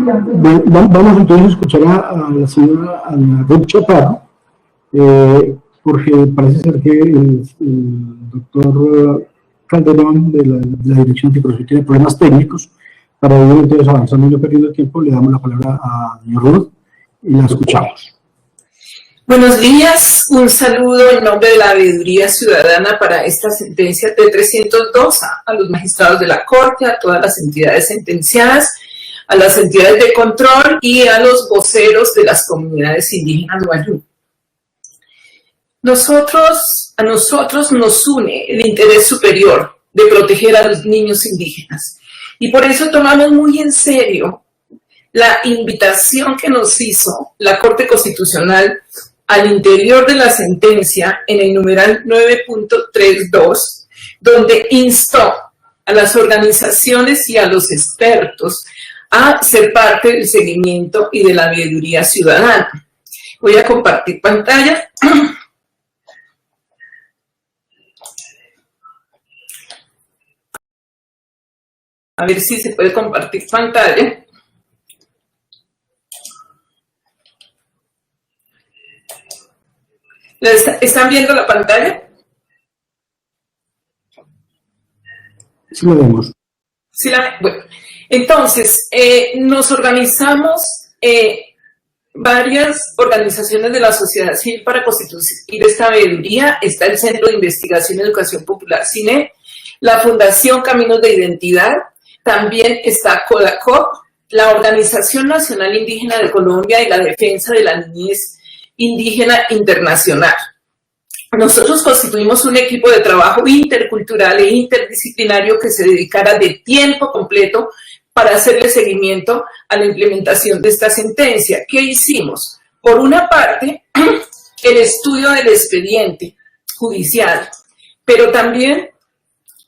Vamos entonces a escuchar a la señora Ruth Chaparro, porque parece ser que el doctor Calderón de la Dirección Anticorrupción tiene problemas técnicos. Para ello, entonces, avanzando y no perdiendo tiempo, le damos la palabra a doña Ruth y la escuchamos. Buenos días, un saludo en nombre de la Veeduría Ciudadana para esta sentencia T-302 a los magistrados de la Corte, a todas las entidades sentenciadas, a las entidades de control y a los voceros de las comunidades indígenas Wayuu. A nosotros nos une el interés superior de proteger a los niños indígenas y por eso tomamos muy en serio la invitación que nos hizo la Corte Constitucional al interior de la sentencia en el numeral 9.32, donde instó a las organizaciones y a los expertos a ser parte del seguimiento y de la veeduría ciudadana. Voy a compartir pantalla. A ver si se puede compartir pantalla. ¿Están viendo la pantalla? Sí, lo vemos. Sí, bueno, entonces, nos organizamos varias organizaciones de la sociedad civil para constituir esta veeduría. Está el Centro de Investigación y Educación Popular CINE, la Fundación Caminos de Identidad, también está CODACOP, la Organización Nacional Indígena de Colombia y la Defensa de la Niñez Indígena Internacional. Nosotros constituimos un equipo de trabajo intercultural e interdisciplinario que se dedicara de tiempo completo para hacerle seguimiento a la implementación de esta sentencia. ¿Qué hicimos? Por una parte, el estudio del expediente judicial, pero también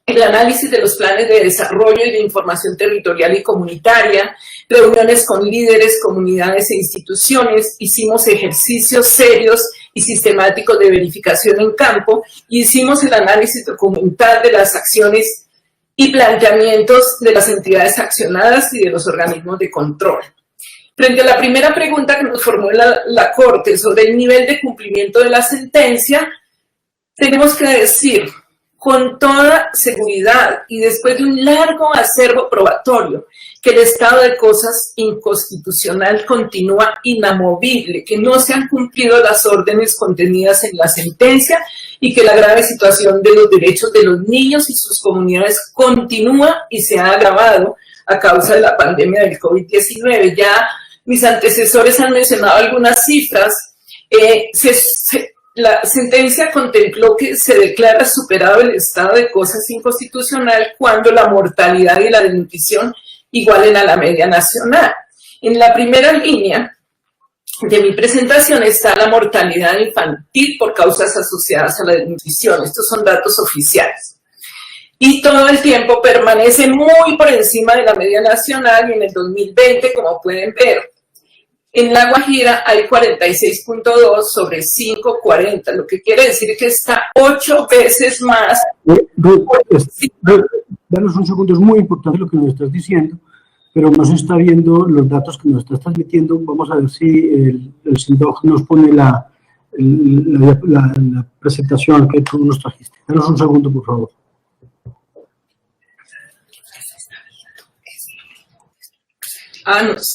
el análisis de los planes de desarrollo y de información territorial y comunitaria, reuniones con líderes, comunidades e instituciones, hicimos ejercicios serios y sistemáticos de verificación en campo, y hicimos el análisis documental de las acciones y planteamientos de las entidades accionadas y de los organismos de control. Frente a la primera pregunta que nos formuló la Corte sobre el nivel de cumplimiento de la sentencia, tenemos que decir con toda seguridad y después de un largo acervo probatorio que el estado de cosas inconstitucional continúa inamovible, que no se han cumplido las órdenes contenidas en la sentencia y que la grave situación de los derechos de los niños y sus comunidades continúa y se ha agravado a causa de la pandemia del COVID-19. Ya mis antecesores han mencionado algunas cifras. La sentencia contempló que se declara superado el estado de cosas inconstitucional cuando la mortalidad y la desnutrición igualen a la media nacional. En la primera línea de mi presentación está la mortalidad infantil por causas asociadas a la desnutrición. Estos son datos oficiales. Y todo el tiempo permanece muy por encima de la media nacional y en el 2020, como pueden ver, en La Guajira hay 46.2 sobre 5.40, lo que quiere decir que está 8 veces más. Danos un segundo, es muy importante lo que nos estás diciendo, pero no se está viendo los datos que nos estás transmitiendo. Vamos a ver si el SINDOC nos pone la presentación que tú nos trajiste. Danos un segundo, por favor.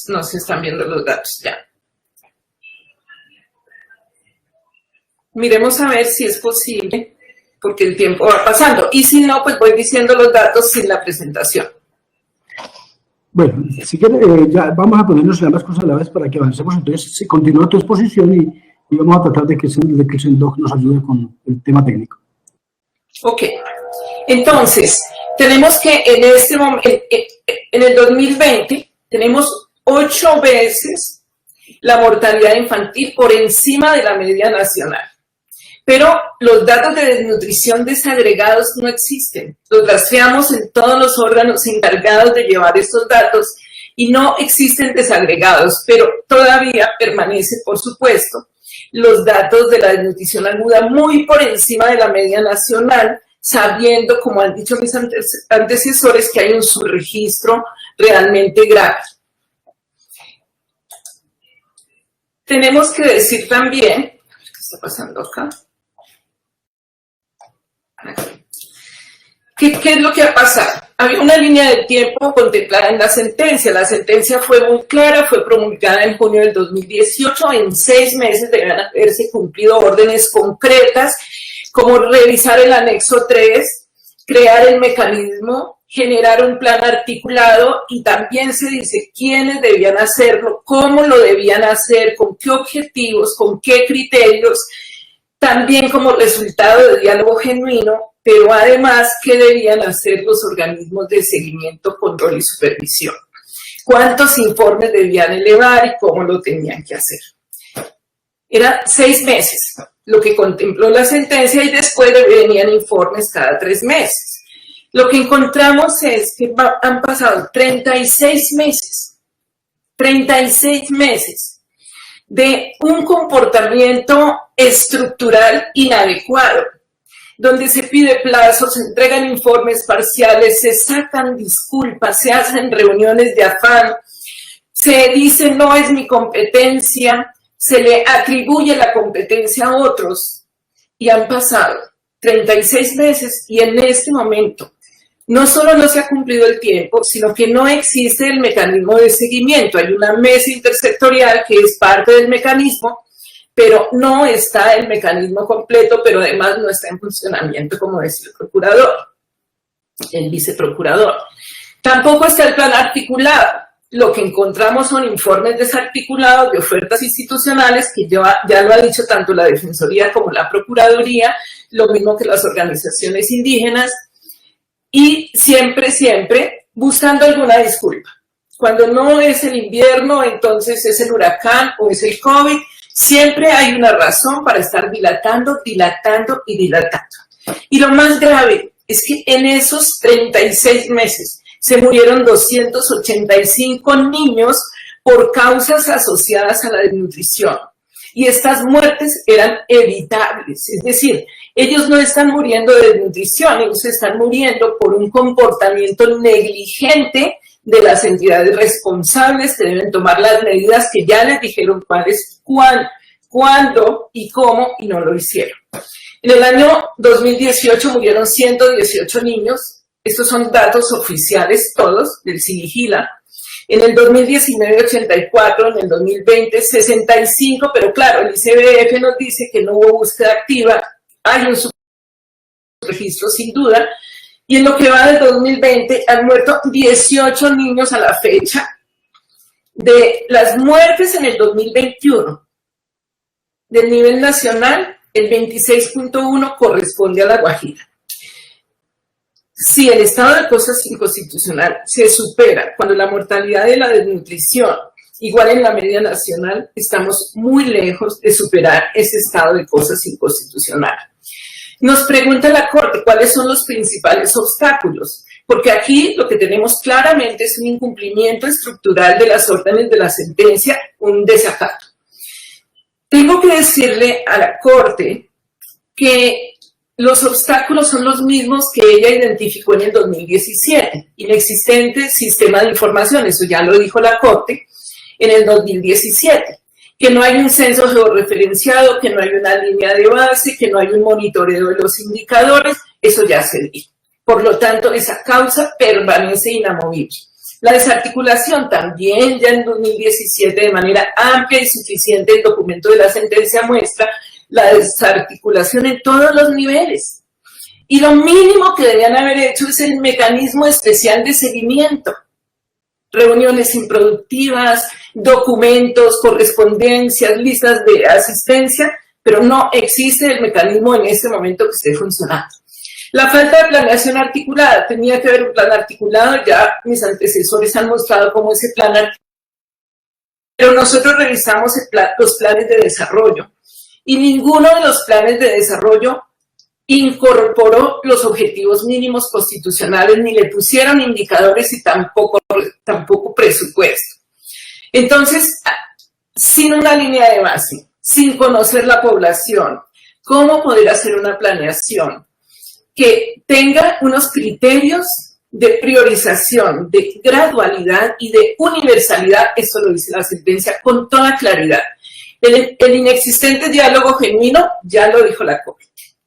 No se están viendo los datos ya. Miremos a ver si es posible, porque el tiempo va pasando. Y si no, pues voy diciendo los datos sin la presentación. Bueno, si quieres, ya vamos a ponernos ambas cosas a la vez para que avancemos. Entonces, se continúa tu exposición y vamos a tratar de que el SINDOC nos ayude con el tema técnico. Ok. Entonces, tenemos que en este momento, en el 2020, tenemos 8 veces la mortalidad infantil por encima de la media nacional. Pero los datos de desnutrición desagregados no existen. Los rastreamos en todos los órganos encargados de llevar estos datos y no existen desagregados, pero todavía permanece, por supuesto, los datos de la desnutrición aguda muy por encima de la media nacional, sabiendo, como han dicho mis antecesores, que hay un subregistro realmente grave. tenemos que decir también, ¿qué está pasando acá? ¿Qué es lo que ha pasado? Había una línea de tiempo contemplada en la sentencia. La sentencia fue muy clara, fue promulgada en junio del 2018. En 6 meses deben haberse cumplido órdenes concretas, como revisar el anexo 3, crear el mecanismo, generar un plan articulado, y también se dice quiénes debían hacerlo, cómo lo debían hacer, con qué objetivos, con qué criterios, también como resultado de diálogo genuino, pero además qué debían hacer los organismos de seguimiento, control y supervisión. Cuántos informes debían elevar y cómo lo tenían que hacer. Eran 6 meses lo que contempló la sentencia, y después venían informes cada 3 meses. Lo que encontramos es que han pasado 36 meses. 36 meses de un comportamiento estructural inadecuado, donde se pide plazos, se entregan informes parciales, se sacan disculpas, se hacen reuniones de afán, se dice no es mi competencia, se le atribuye la competencia a otros, y han pasado 36 meses y en este momento no solo no se ha cumplido el tiempo, sino que no existe el mecanismo de seguimiento. Hay una mesa intersectorial que es parte del mecanismo, pero no está el mecanismo completo, pero además no está en funcionamiento, como decía el procurador, el viceprocurador. Tampoco está el plan articulado. Lo que encontramos son informes desarticulados de ofertas institucionales, que ya lo ha dicho tanto la Defensoría como la Procuraduría, lo mismo que las organizaciones indígenas, y siempre buscando alguna disculpa. Cuando no es el invierno, entonces es el huracán o es el COVID. Siempre hay una razón para estar dilatando. Y lo más grave es que en esos 36 meses se murieron 285 niños por causas asociadas a la desnutrición. Y estas muertes eran evitables, es decir, ellos no están muriendo de desnutrición, ellos están muriendo por un comportamiento negligente de las entidades responsables, que deben tomar las medidas que ya les dijeron cuáles, cuándo y cómo, y no lo hicieron. En el año 2018 murieron 118 niños, estos son datos oficiales todos del CINIGILA. En el 2019, 84, en el 2020, 65, pero claro, el ICBF nos dice que no hubo búsqueda activa, hay un subregistro sin duda, y en lo que va del 2020 han muerto 18 niños a la fecha. De las muertes en el 2021, del nivel nacional, el 26.1 corresponde a La Guajira. Si el estado de cosas inconstitucional se supera cuando la mortalidad de la desnutrición igual en la media nacional, estamos muy lejos de superar ese estado de cosas inconstitucional. Nos pregunta la Corte cuáles son los principales obstáculos, porque aquí lo que tenemos claramente es un incumplimiento estructural de las órdenes de la sentencia, un desacato. Tengo que decirle a la Corte que los obstáculos son los mismos que ella identificó en el 2017. Inexistente sistema de información, eso ya lo dijo la Corte en el 2017. Que no hay un censo georreferenciado, que no hay una línea de base, que no hay un monitoreo de los indicadores, eso ya se dijo. Por lo tanto, esa causa permanece inamovible. La desarticulación también ya en 2017 de manera amplia y suficiente, el documento de la sentencia muestra la desarticulación en todos los niveles. Y lo mínimo que debían haber hecho es el mecanismo especial de seguimiento. Reuniones improductivas, documentos, correspondencias, listas de asistencia, pero no existe el mecanismo en este momento que esté funcionando. La falta de planeación articulada, tenía que haber un plan articulado, ya mis antecesores han mostrado cómo ese plan articulado, pero nosotros revisamos los planes de desarrollo y ninguno de los planes de desarrollo incorporó los objetivos mínimos constitucionales, ni le pusieron indicadores y tampoco presupuesto. Entonces, sin una línea de base, sin conocer la población, ¿cómo poder hacer una planeación que tenga unos criterios de priorización, de gradualidad y de universalidad? Esto lo dice la sentencia con toda claridad. El inexistente diálogo genuino, ya lo dijo la Corte,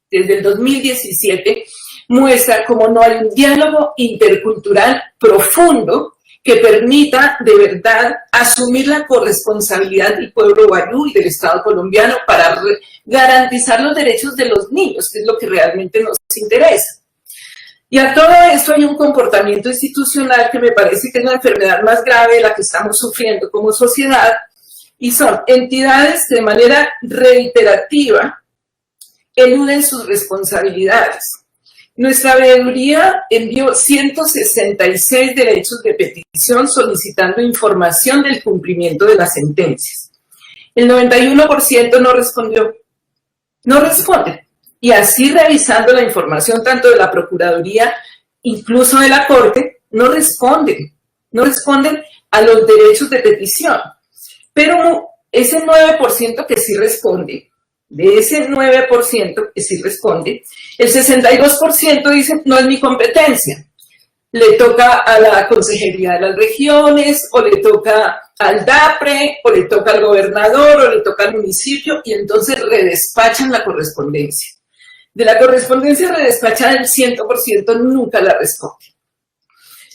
desde el 2017 muestra cómo no hay un diálogo intercultural profundo que permita de verdad asumir la corresponsabilidad del pueblo wayú y del Estado colombiano para garantizar los derechos de los niños, que es lo que realmente nos interesa. Y a todo esto hay un comportamiento institucional que me parece que es la enfermedad más grave de la que estamos sufriendo como sociedad, y son entidades que de manera reiterativa eluden sus responsabilidades. Nuestra veeduría envió 166 derechos de petición solicitando información del cumplimiento de las sentencias. El 91% no respondió. No responden. Y así revisando la información tanto de la Procuraduría, incluso de la Corte, no responden. No responden a los derechos de petición. Pero ese 9% que sí responde, de ese 9% que sí responde, el 62% dice no es mi competencia. Le toca a la Consejería de las Regiones, o le toca al DAPRE, o le toca al gobernador, o le toca al municipio, y entonces redespachan la correspondencia. De la correspondencia redespachada, el 100% nunca la responde.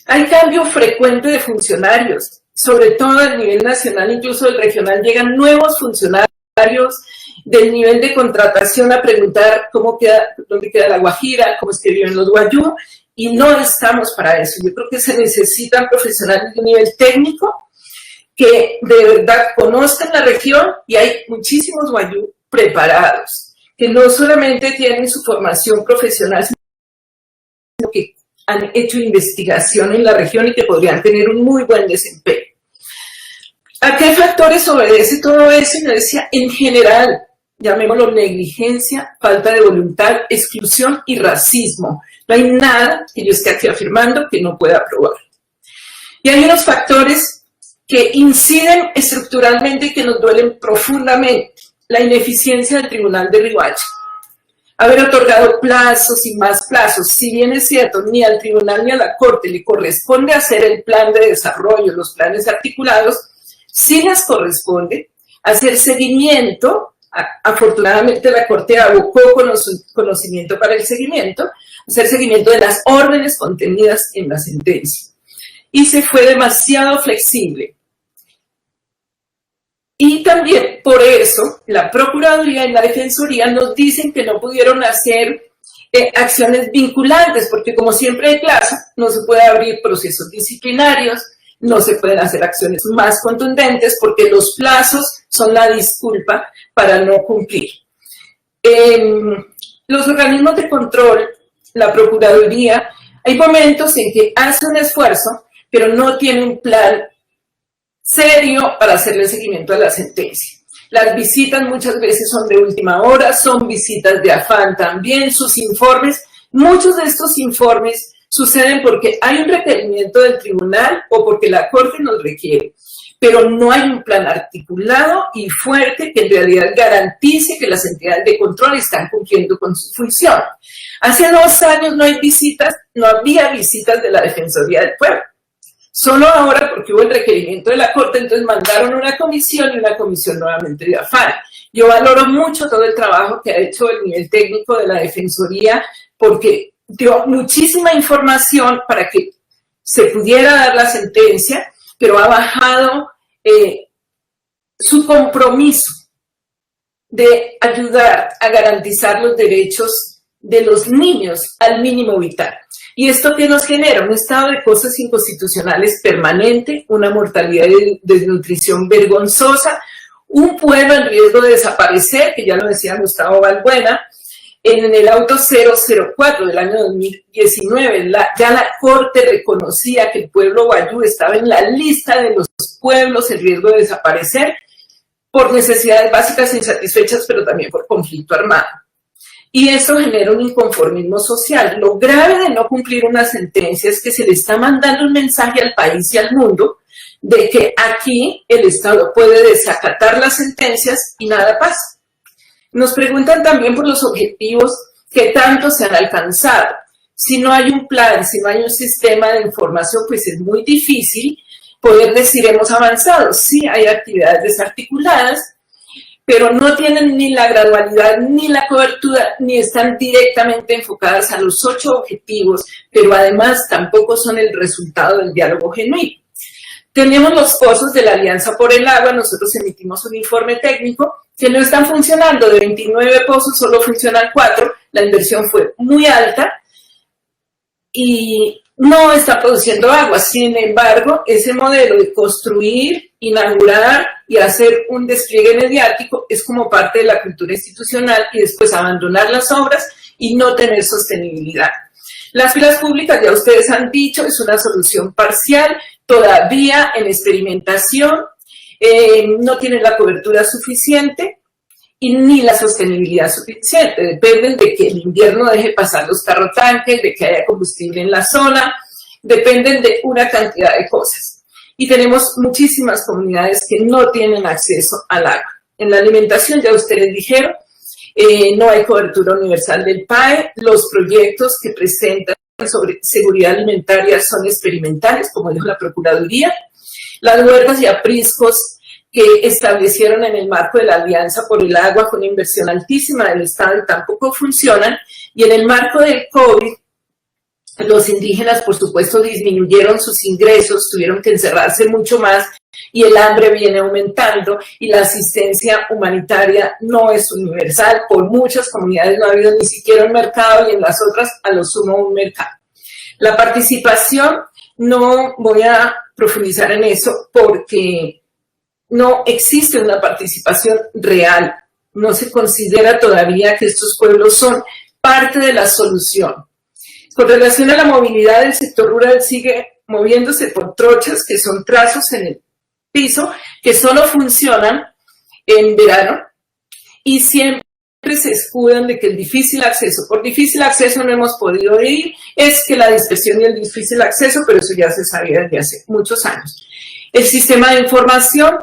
Hay cambio frecuente de funcionarios, sobre todo a nivel nacional, incluso del regional, llegan nuevos funcionarios del nivel de contratación a preguntar dónde queda la Guajira, cómo es que viven los wayú, y no estamos para eso. Yo creo que se necesitan profesionales de nivel técnico que de verdad conozcan la región, y hay muchísimos wayú preparados, que no solamente tienen su formación profesional, sino que han hecho investigación en la región y que podrían tener un muy buen desempeño. ¿A qué factores obedece todo eso? Yo decía, en general, llamémoslo negligencia, falta de voluntad, exclusión y racismo. No hay nada que yo esté aquí afirmando que no pueda probar. Y hay unos factores que inciden estructuralmente y que nos duelen profundamente. La ineficiencia del Tribunal de Riohacha. Haber otorgado plazos y más plazos, si bien es cierto, ni al tribunal ni a la Corte le corresponde hacer el plan de desarrollo, los planes articulados, sí les corresponde hacer seguimiento. Afortunadamente la Corte abocó conocimiento para el seguimiento, hacer seguimiento de las órdenes contenidas en la sentencia. Y se fue demasiado flexible. Y también por eso la Procuraduría y la Defensoría nos dicen que no pudieron hacer acciones vinculantes, porque como siempre hay plazo, no se puede abrir procesos disciplinarios, no se pueden hacer acciones más contundentes, porque los plazos son la disculpa para no cumplir. Los organismos de control, la Procuraduría, hay momentos en que hace un esfuerzo, pero no tiene un plan serio para hacerle seguimiento a la sentencia. Las visitas muchas veces son de última hora, son visitas de afán también, sus informes, muchos de estos informes suceden porque hay un requerimiento del tribunal o porque la Corte nos requiere, pero no hay un plan articulado y fuerte que en realidad garantice que las entidades de control están cumpliendo con su función. Hace 2 años no había visitas de la Defensoría del Pueblo. Solo ahora, porque hubo el requerimiento de la Corte, entonces mandaron una comisión y una comisión nuevamente de afán. Yo valoro mucho todo el trabajo que ha hecho el nivel técnico de la Defensoría, porque dio muchísima información para que se pudiera dar la sentencia, pero ha bajado su compromiso de ayudar a garantizar los derechos de los niños al mínimo vital. ¿Y esto qué nos genera? Un estado de cosas inconstitucionales permanente, una mortalidad de desnutrición vergonzosa, un pueblo en riesgo de desaparecer, que ya lo decía Gustavo Balbuena. En el auto 004 del año 2019, ya la Corte reconocía que el pueblo wayú estaba en la lista de los pueblos en riesgo de desaparecer por necesidades básicas insatisfechas, pero también por conflicto armado. Y eso genera un inconformismo social. Lo grave de no cumplir una sentencia es que se le está mandando un mensaje al país y al mundo de que aquí el Estado puede desacatar las sentencias y nada pasa. Nos preguntan también por los objetivos que tanto se han alcanzado. Si no hay un plan, si no hay un sistema de información, pues es muy difícil poder decir hemos avanzado. Sí, hay actividades desarticuladas, pero no tienen ni la gradualidad ni la cobertura, ni están directamente enfocadas a los 8 objetivos, pero además tampoco son el resultado del diálogo genuino. Tenemos los pozos de la Alianza por el Agua, nosotros emitimos un informe técnico que no están funcionando, de 29 pozos solo funcionan 4, la inversión fue muy alta y no está produciendo agua. Sin embargo, ese modelo de construir, inaugurar y hacer un despliegue mediático es como parte de la cultura institucional y después abandonar las obras y no tener sostenibilidad. Las pilas públicas, ya ustedes han dicho, es una solución parcial, todavía en experimentación, no tienen la cobertura suficiente y ni la sostenibilidad suficiente. Dependen de que el invierno deje pasar los carrotanques, de que haya combustible en la zona, dependen de una cantidad de cosas. Y tenemos muchísimas comunidades que no tienen acceso al agua. En la alimentación, ya ustedes dijeron, no hay cobertura universal del PAE, los proyectos que presentan sobre seguridad alimentaria son experimentales, como dijo la Procuraduría. Las huertas y apriscos que establecieron en el marco de la Alianza por el Agua con una inversión altísima del Estado tampoco funcionan, y en el marco del COVID, los indígenas, por supuesto, disminuyeron sus ingresos, tuvieron que encerrarse mucho más, y el hambre viene aumentando, y la asistencia humanitaria no es universal. Por muchas comunidades no ha habido ni siquiera un mercado, y en las otras, a lo sumo, un mercado. La participación, no voy a profundizar en eso, porque no existe una participación real. No se considera todavía que estos pueblos son parte de la solución. Con relación a la movilidad, el sector rural sigue moviéndose por trochas, que son trazos en el piso, que solo funcionan en verano, y siempre se escudan de que el difícil acceso, por difícil acceso no hemos podido ir, es que la dispersión y el difícil acceso, pero eso ya se sabía desde hace muchos años. El sistema de información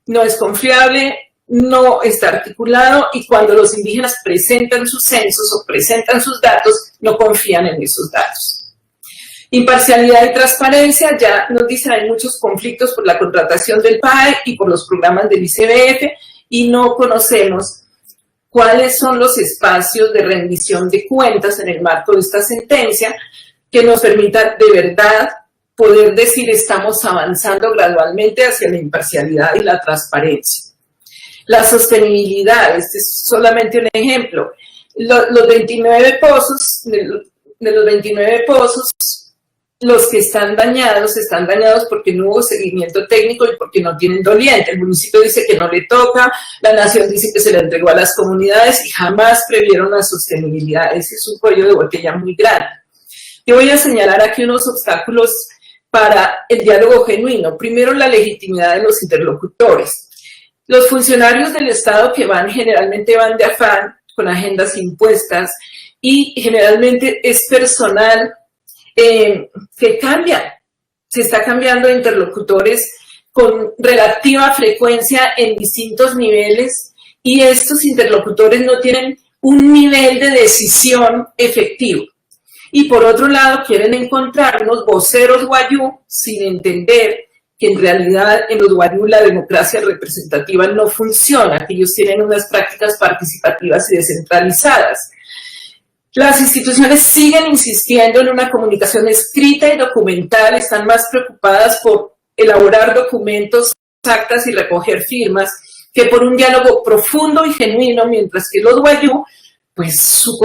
no es confiable, no está articulado, y cuando los indígenas presentan sus censos o presentan sus datos, no confían en esos datos. Imparcialidad y transparencia, ya nos dicen, hay muchos conflictos por la contratación del PAE y por los programas del ICBF, y no conocemos cuáles son los espacios de rendición de cuentas en el marco de esta sentencia que nos permitan de verdad poder decir estamos avanzando gradualmente hacia la imparcialidad y la transparencia. La sostenibilidad, este es solamente un ejemplo. Los 29 pozos, de los 29 pozos, los que están dañados porque no hubo seguimiento técnico y porque no tienen doliente. El municipio dice que no le toca, la nación dice que se le entregó a las comunidades y jamás previeron la sostenibilidad. Ese es un cuello de botella muy grande. Yo voy a señalar aquí unos obstáculos para el diálogo genuino. Primero, la legitimidad de los interlocutores. Los funcionarios del Estado que generalmente van de afán, con agendas impuestas, y generalmente es personal que cambia. Se está cambiando de interlocutores con relativa frecuencia en distintos niveles, y estos interlocutores no tienen un nivel de decisión efectivo. Y por otro lado, quieren encontrar unos voceros guayú sin entender que en realidad en los guayú la democracia representativa no funciona, que ellos tienen unas prácticas participativas y descentralizadas. Las instituciones siguen insistiendo en una comunicación escrita y documental, están más preocupadas por elaborar documentos, actas y recoger firmas que por un diálogo profundo y genuino, mientras que los guayú, pues su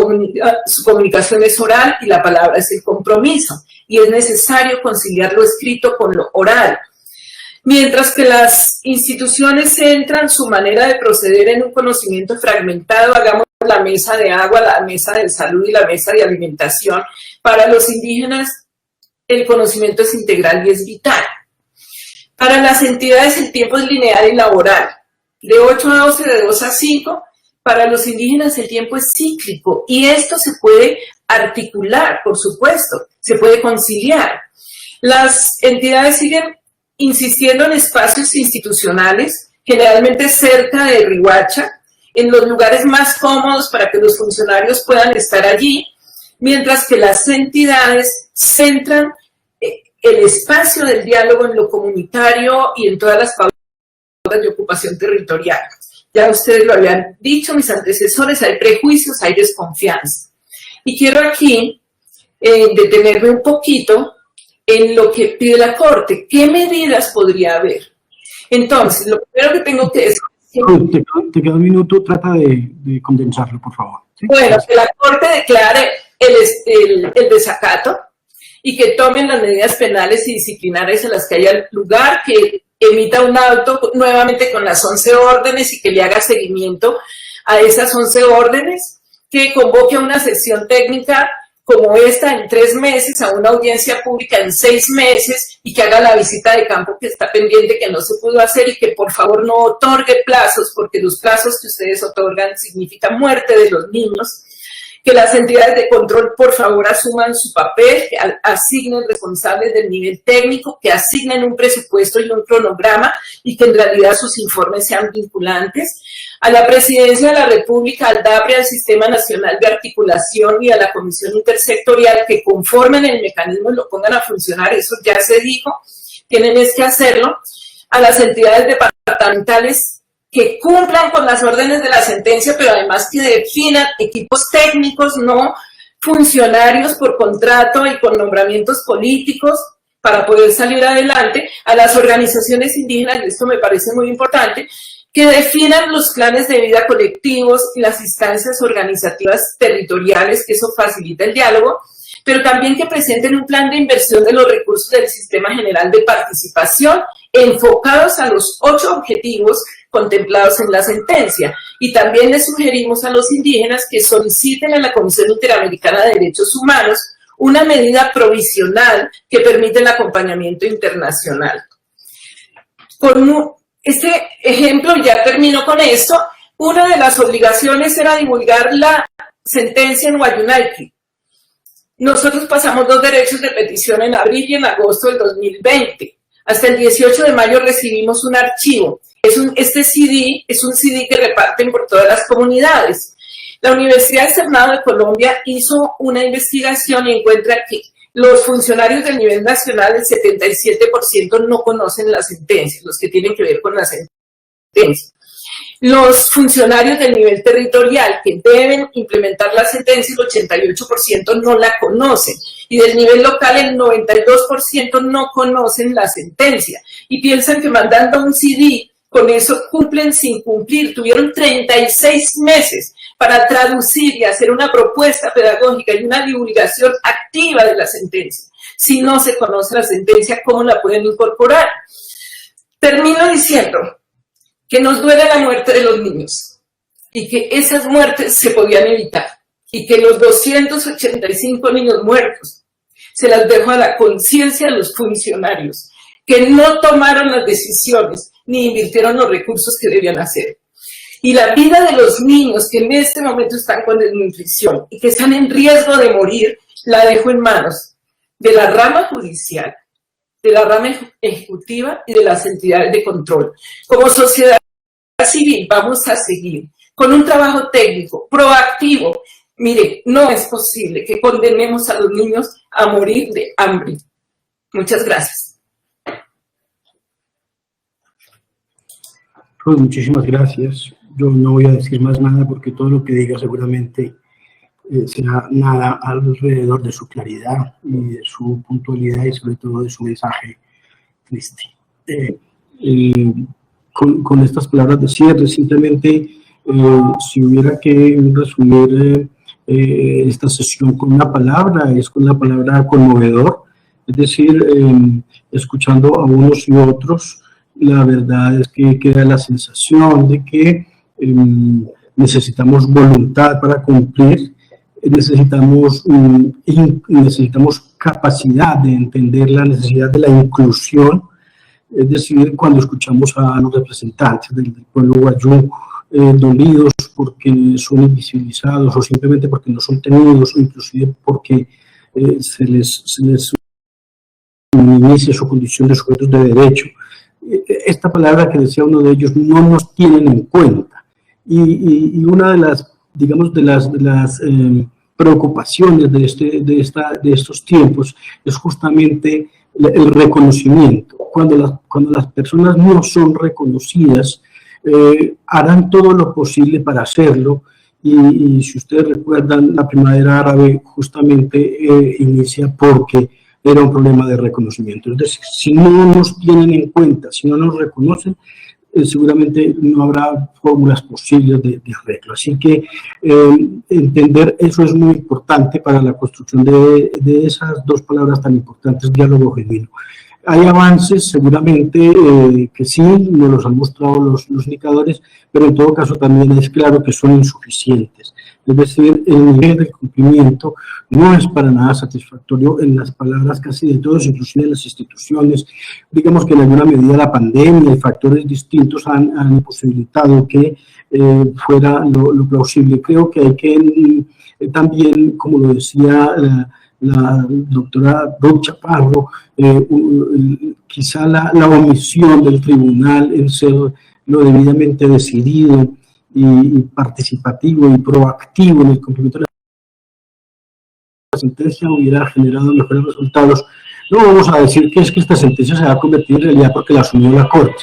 comunicación es oral y la palabra es el compromiso, y es necesario conciliar lo escrito con lo oral. Mientras que las instituciones centran su manera de proceder en un conocimiento fragmentado, hagamos la mesa de agua, la mesa de salud y la mesa de alimentación. Para los indígenas el conocimiento es integral y es vital. Para las entidades el tiempo es lineal y laboral, de 8 a 12, de 2 a 5. Para los indígenas el tiempo es cíclico, y esto se puede articular, por supuesto, se puede conciliar. Las entidades siguen insistiendo en espacios institucionales, generalmente cerca de Riohacha, en los lugares más cómodos para que los funcionarios puedan estar allí, mientras que las entidades centran el espacio del diálogo en lo comunitario y en todas las pautas de ocupación territorial. ya ustedes lo habían dicho, mis antecesores, hay prejuicios, hay desconfianza. Y quiero aquí detenerme un poquito en lo que pide la Corte. ¿Qué medidas podría haber? Entonces, lo primero que tengo que decir... Te queda un minuto, trata de condensarlo, por favor. ¿Sí? Bueno, que la Corte declare el desacato y que tomen las medidas penales y disciplinarias en las que haya lugar, que emita un auto nuevamente con las 11 órdenes y que le haga seguimiento a esas 11 órdenes, que convoque a una sesión técnica como esta en 3 meses, a una audiencia pública en 6 meses y que haga la visita de campo que está pendiente, que no se pudo hacer, y que por favor no otorgue plazos, porque los plazos que ustedes otorgan significan muerte de los niños. Que las entidades de control por favor asuman su papel, que asignen responsables del nivel técnico, que asignen un presupuesto y un cronograma y que en realidad sus informes sean vinculantes. A la Presidencia de la República, al DAPRE, al Sistema Nacional de Articulación y a la Comisión Intersectorial que conformen el mecanismo y lo pongan a funcionar, eso ya se dijo, tienen que hacerlo. A las entidades departamentales que cumplan con las órdenes de la sentencia, pero además que definan equipos técnicos, no funcionarios por contrato y con nombramientos políticos para poder salir adelante. A las organizaciones indígenas, y esto me parece muy importante, que definan los planes de vida colectivos y las instancias organizativas territoriales, que eso facilita el diálogo, pero también que presenten un plan de inversión de los recursos del Sistema General de Participación enfocados a los 8 objetivos contemplados en la sentencia. Y también les sugerimos a los indígenas que soliciten a la Comisión Interamericana de Derechos Humanos una medida provisional que permite el acompañamiento internacional. Con este ejemplo, ya termino con esto, una de las obligaciones era divulgar la sentencia en Wayuunayki. Nosotros pasamos 2 derechos de petición en abril y en agosto del 2020. Hasta el 18 de mayo recibimos un archivo. Este CD es un CD que reparten por todas las comunidades. La Universidad Externado de Colombia hizo una investigación y encuentra que los funcionarios del nivel nacional, el 77% no conocen la sentencia, los que tienen que ver con la sentencia. Los funcionarios del nivel territorial que deben implementar la sentencia, el 88% no la conocen. Y del nivel local, el 92% no conocen la sentencia. Y piensan que mandando un CD, con eso cumplen sin cumplir. Tuvieron 36 meses para traducir y hacer una propuesta pedagógica y una divulgación activa de la sentencia. Si no se conoce la sentencia, ¿cómo la pueden incorporar? Termino diciendo que nos duele la muerte de los niños y que esas muertes se podían evitar y que los 285 niños muertos se las dejo a la conciencia de los funcionarios que no tomaron las decisiones ni invirtieron los recursos que debían hacer. Y la vida de los niños que en este momento están con desnutrición y que están en riesgo de morir, la dejo en manos de la rama judicial, de la rama ejecutiva y de las entidades de control. Como sociedad civil vamos a seguir con un trabajo técnico, proactivo. Mire, no es posible que condenemos a los niños a morir de hambre. Muchas gracias. Pues muchísimas gracias. Yo no voy a decir más nada porque todo lo que diga seguramente será nada alrededor de su claridad y de su puntualidad y sobre todo de su mensaje triste. Con estas palabras de cierre, simplemente si hubiera que resumir esta sesión con una palabra, es con la palabra conmovedor, es decir, escuchando a unos y otros, la verdad es que queda la sensación de que necesitamos voluntad para cumplir, necesitamos capacidad de entender la necesidad de la inclusión, es decir, cuando escuchamos a los representantes del pueblo wayuu dolidos porque son invisibilizados o simplemente porque no son tenidos o inclusive porque se les minimiza su condición de sujetos de derecho. Esta palabra que decía uno de ellos, no nos tienen en cuenta. Y una de las, digamos, de las preocupaciones de estos tiempos es justamente el reconocimiento. Cuando las personas no son reconocidas, harán todo lo posible para hacerlo. Y si ustedes recuerdan, la primavera árabe justamente inicia porque era un problema de reconocimiento. Es decir, si no nos tienen en cuenta, si no nos reconocen, seguramente no habrá fórmulas posibles de arreglo. Así que entender eso es muy importante para la construcción de esas dos palabras tan importantes, diálogo genuino. Hay avances, seguramente, que sí, nos los han mostrado los indicadores, pero en todo caso también es claro que son insuficientes. Es decir, el nivel de cumplimiento no es para nada satisfactorio en las palabras casi de todos, inclusive de las instituciones. Digamos que en alguna medida la pandemia y factores distintos han imposibilitado que fuera lo plausible. Creo que hay que también, como lo decía la doctora Ruth Chaparro, quizá la omisión del tribunal en ser lo debidamente decidido y participativo y proactivo en el cumplimiento de la sentencia hubiera generado mejores resultados. No vamos a decir que es que esta sentencia se va a convertir en realidad porque la asumió la Corte,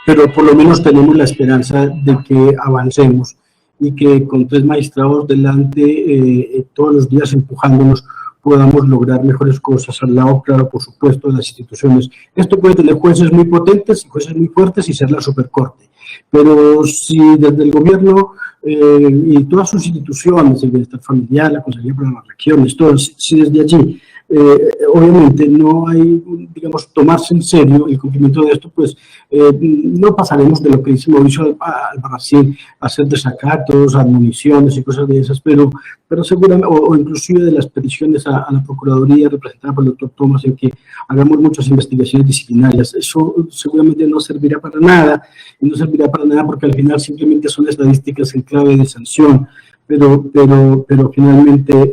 pero por lo menos tenemos la esperanza de que avancemos y que con 3 magistrados delante, todos los días empujándonos, podamos lograr mejores cosas al lado, claro, por supuesto, de las instituciones. Esto puede tener jueces muy potentes y jueces muy fuertes y ser la supercorte, pero si desde el gobierno y todas sus instituciones, el bienestar familiar, la Consejería para las Regiones, todas, si desde allí obviamente no hay, digamos, tomarse en serio el cumplimiento de esto, pues no pasaremos de lo que dice Mauricio Albarracín, hacer desacatos, admoniciones y cosas de esas, pero seguramente, o inclusive de las peticiones a la Procuraduría representada por el doctor Thomas en que hagamos muchas investigaciones disciplinarias. Eso seguramente no servirá para nada, y no servirá para nada porque al final simplemente son estadísticas en clave de sanción, pero finalmente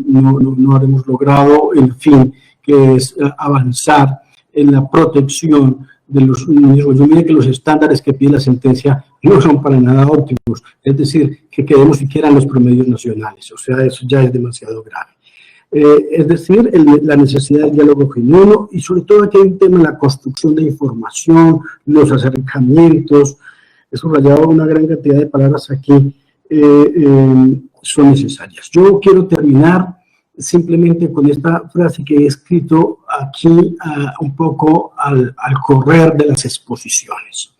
no habremos logrado el fin, que es avanzar en la protección de los niños. Yo mire que los estándares que pide la sentencia no son para nada óptimos, es decir, que quedemos siquiera en los promedios nacionales, o sea, eso ya es demasiado grave. Es decir, la necesidad del diálogo genuino y sobre todo aquí hay un tema, la construcción de información, los acercamientos, he subrayado una gran cantidad de palabras aquí, son necesarias. Yo quiero terminar simplemente con esta frase que he escrito aquí un poco al correr de las exposiciones.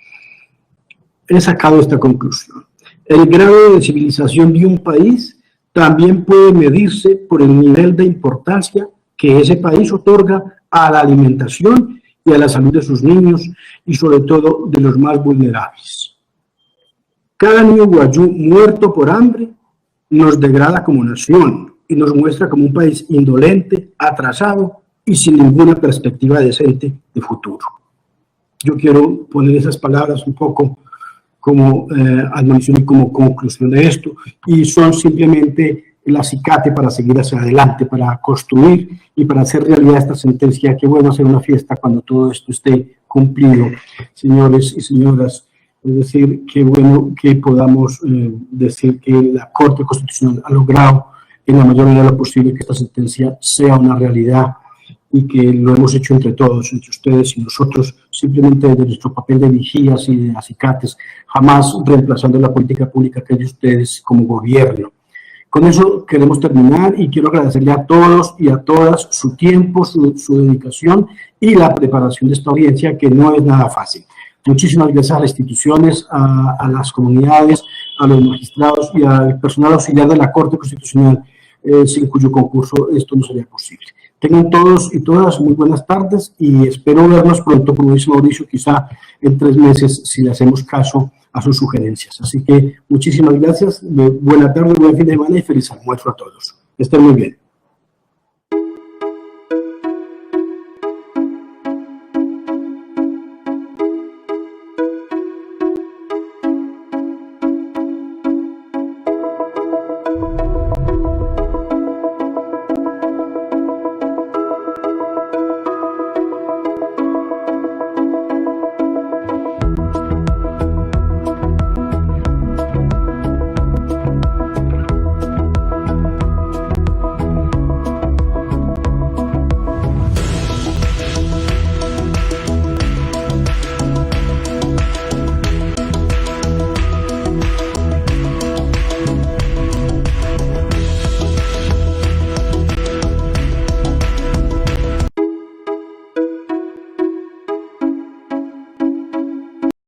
He sacado esta conclusión. El grado de civilización de un país también puede medirse por el nivel de importancia que ese país otorga a la alimentación y a la salud de sus niños y sobre todo de los más vulnerables. Cada niño guayú muerto por hambre nos degrada como nación y nos muestra como un país indolente, atrasado y sin ninguna perspectiva decente de futuro. Yo quiero poner esas palabras un poco como admonición y como conclusión de esto, y son simplemente el acicate para seguir hacia adelante, para construir y para hacer realidad esta sentencia. Qué bueno hacer una fiesta cuando todo esto esté cumplido, señores y señoras. Es decir, qué bueno que podamos decir que la Corte Constitucional ha logrado en la mayor medida de lo posible que esta sentencia sea una realidad y que lo hemos hecho entre todos, entre ustedes y nosotros, simplemente desde nuestro papel de vigías y de acicates, jamás reemplazando la política pública que hay de ustedes como gobierno. Con eso queremos terminar y quiero agradecerle a todos y a todas su tiempo, su dedicación y la preparación de esta audiencia, que no es nada fácil. Muchísimas gracias a las instituciones, a las comunidades, a los magistrados y al personal auxiliar de la Corte Constitucional, sin cuyo concurso esto no sería posible. Tengan todos y todas muy buenas tardes y espero vernos pronto, como dice Mauricio, quizá en 3 meses, si le hacemos caso a sus sugerencias. Así que muchísimas gracias, buena tarde, buen fin de semana y feliz almuerzo a todos. Estén muy bien.